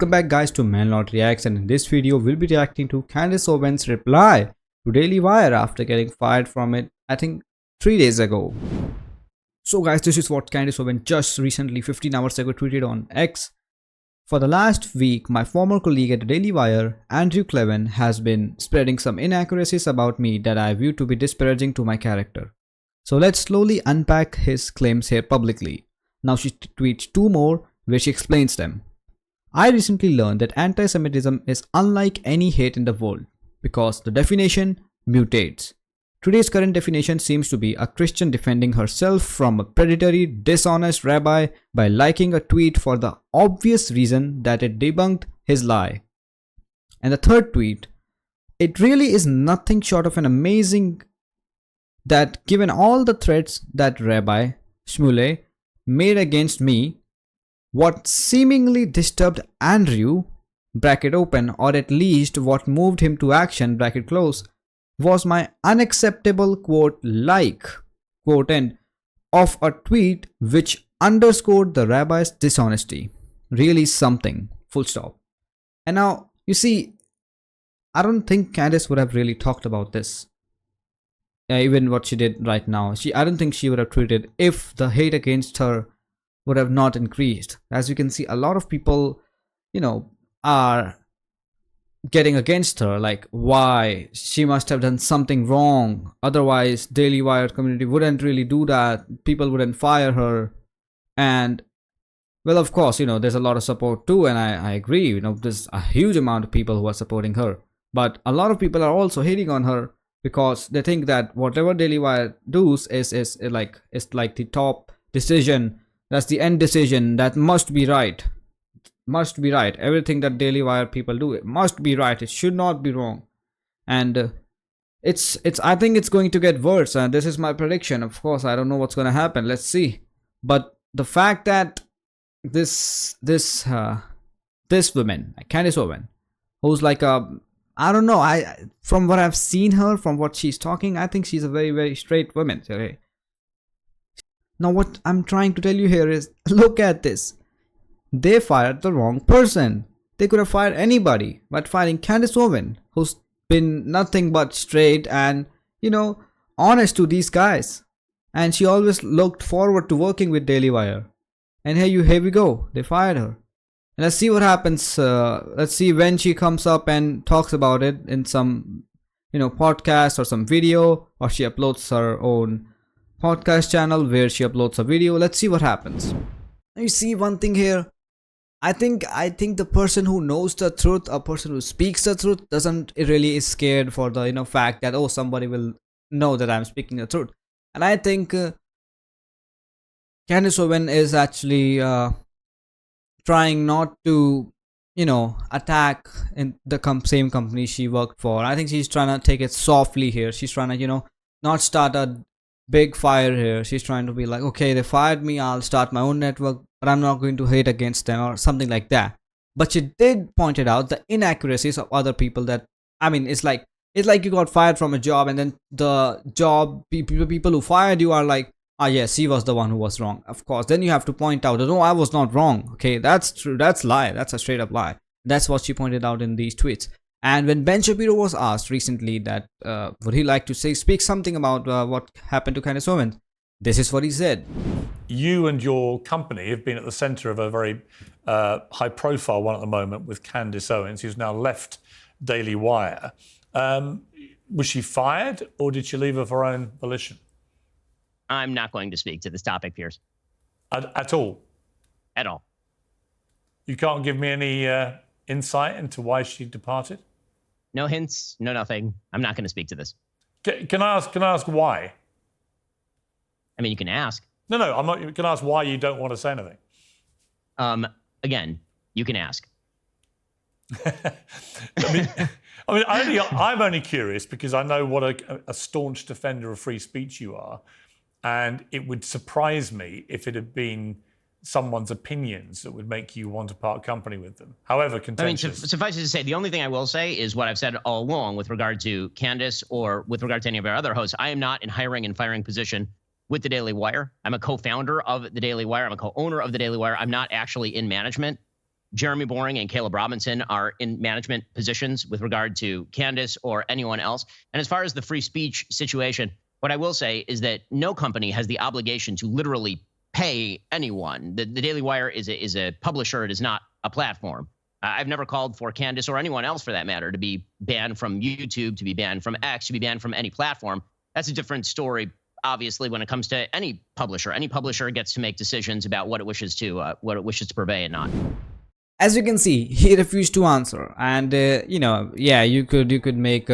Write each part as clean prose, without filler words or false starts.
Welcome back guys to Manolot Reacts, and in this video we'll be reacting to Candace Owens' reply to Daily Wire after getting fired from it, I think 3 days ago. So guys, this is what Candace Owens just recently 15 hours ago tweeted on X. For the last week, my former colleague at the Daily Wire, Andrew Cleven, has been spreading some inaccuracies about me that I view to be disparaging to my character. So let's slowly unpack his claims here publicly. Now she tweets 2 more where she explains them. I recently learned that anti-Semitism is unlike any hate in the world because the definition mutates. Today's current definition seems to be a Christian defending herself from a predatory, dishonest rabbi by liking a tweet for the obvious reason that it debunked his lie. And the third tweet, it really is nothing short of an amazing that given all the threats that Rabbi Shmuley made against me, what seemingly disturbed Andrew, bracket open, or at least what moved him to action, bracket close, was my unacceptable quote like, quote end, of a tweet which underscored the rabbi's dishonesty. Really something, full stop. And now, you see, I don't think Candace would have really talked about this. Even what she did right now. I don't think she would have tweeted if the hate against her would have not increased. As you can see, a lot of people, are getting against her, like why she must have done something wrong, otherwise Daily Wire community wouldn't really do that, people wouldn't fire her. And well, of course, there's a lot of support too, and I agree, there's a huge amount of people who are supporting her, but a lot of people are also hating on her because they think that whatever Daily Wire does is like the top decision, that's the end decision, that must be right. Must be right. Everything that Daily Wire people do, it must be right. It should not be wrong. And it's I think it's going to get worse. And this is my prediction. Of course, I don't know what's going to happen. Let's see. But the fact that this woman, Candace Owens, who's like I don't know. From what I've seen her, from what she's talking, I think she's a very, very straight woman. Okay. Now, what I'm trying to tell you here is, look at this. They fired the wrong person. They could have fired anybody, but firing Candace Owens, who's been nothing but straight and, honest to these guys. And she always looked forward to working with Daily Wire. And here we go. They fired her. And let's see what happens. Let's see when she comes up and talks about it in some, podcast or some video, or she uploads her own podcast channel where she uploads a video. Let's see what happens. You see one thing here. I think the person who knows the truth, a person who speaks the truth, doesn't really is scared for the fact that somebody will know that I'm speaking the truth. And I think Candace Owens is actually trying not to attack in the same company she worked for. I think she's trying to take it softly here. She's trying to not start a big fire here. She's trying to be like, okay, they fired me, I'll start my own network, but I'm not going to hate against them or something like that. But she did point it out, the inaccuracies of other people, that it's like you got fired from a job, and then the job people who fired you are like, yes, he was the one who was wrong. Of course, then you have to point out, no, I was not wrong. Okay, that's true, that's lie, that's a straight up lie. That's what she pointed out in these tweets. And when Ben Shapiro was asked recently that would he like to speak something about what happened to Candace Owens, this is what he said. You and your company have been at the center of a very high profile one at the moment with Candace Owens, who's now left Daily Wire. Was she fired, or did she leave of her own volition? I'm not going to speak to this topic, Piers. At all? At all. You can't give me any insight into why she departed? No hints, no nothing. I'm not going to speak to this. Can I ask why? I mean, you can ask. No, I'm not. You can ask why you don't want to say anything. Again, you can ask. I'm only curious because I know what a staunch defender of free speech you are, and it would surprise me if it had been someone's opinions that would make you want to part company with them, however contentious. Suffice it to say, the only thing I will say is what I've said all along with regard to Candace or with regard to any of our other hosts. I am not in hiring and firing position with the Daily Wire. I'm a co-founder of the Daily Wire. I'm a co-owner of the Daily Wire. I'm not actually in management. Jeremy Boring and Caleb Robinson are in management positions with regard to Candace or anyone else. And as far as the free speech situation, what I will say is that no company has the obligation to literally pay anyone. The Daily Wire is a publisher. It is not a platform. I've never called for Candace or anyone else for that matter to be banned from YouTube, to be banned from X, to be banned from any platform. That's a different story, obviously, when it comes to any publisher. Any publisher gets to make decisions about what it wishes to purvey and not. As you can see, he refused to answer, and yeah, you could make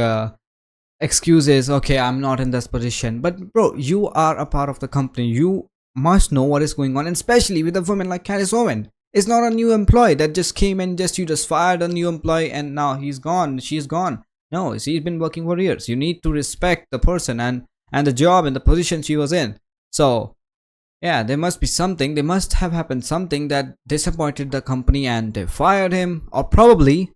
excuses. Okay, I'm not in this position, but bro, you are a part of the company. You must know what is going on, and especially with a woman like Candace Owens. It's not a new employee that just came and you just fired a new employee and now he's gone, she's gone. No, she's been working for years. You need to respect the person and the job and the position she was in. So yeah, there must be something, there must have happened something that disappointed the company and they fired him. Or probably,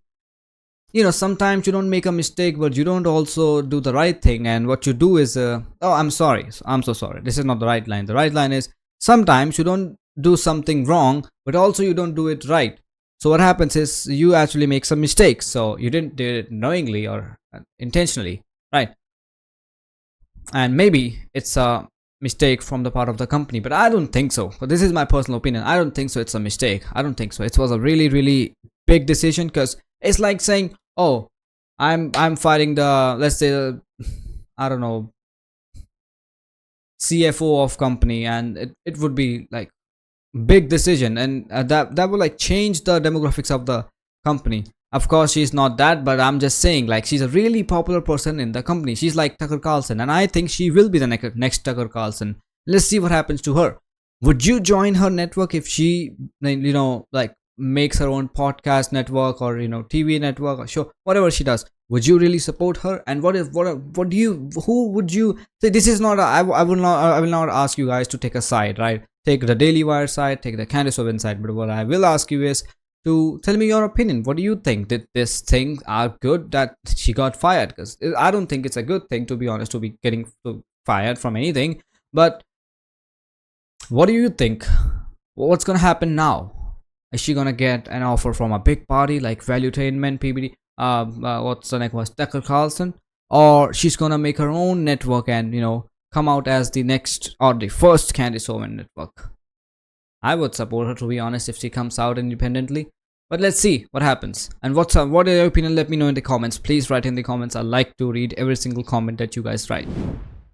sometimes you don't make a mistake, but you don't also do the right thing. And what you do is, oh, I'm sorry, I'm so sorry. This is not the right line. The right line is, sometimes you don't do something wrong, but also you don't do it right. So what happens is you actually make some mistakes. So you didn't do it knowingly or intentionally, right? And maybe it's a mistake from the part of the company, but I don't think so. But this is my personal opinion. I don't think so. It's a mistake. I don't think so. It was a really, really big decision, because it's like saying, oh, I'm fighting the, let's say, I don't know, CFO of company, and it would be like big decision, and that will like change the demographics of the company. Of course she's not that, but I'm just saying, like, she's a really popular person in the company. She's like Tucker Carlson, and I think she will be the next Tucker Carlson. Let's see what happens to her. Would you join her network if she like makes her own podcast network or TV network or show, whatever she does? Would you really support her? And who would you say? This is not I will not ask you guys to take a side, right? Take the Daily Wire side, take the Candace Owens side, but what I will ask you is to tell me your opinion. What do you think? Did this thing are good that she got fired? Because I don't think it's a good thing, to be honest, to be getting fired from anything. But what do you think? What's gonna happen now? Is she gonna get an offer from a big party like Valuetainment, PBD? What's the next one? Tucker Carlson? Or she's gonna make her own network and come out as the next or the first Candace Owens network? I would support her, to be honest, if she comes out independently. But let's see what happens. And what is your opinion? Let me know in the comments. Please write in the comments. I like to read every single comment that you guys write.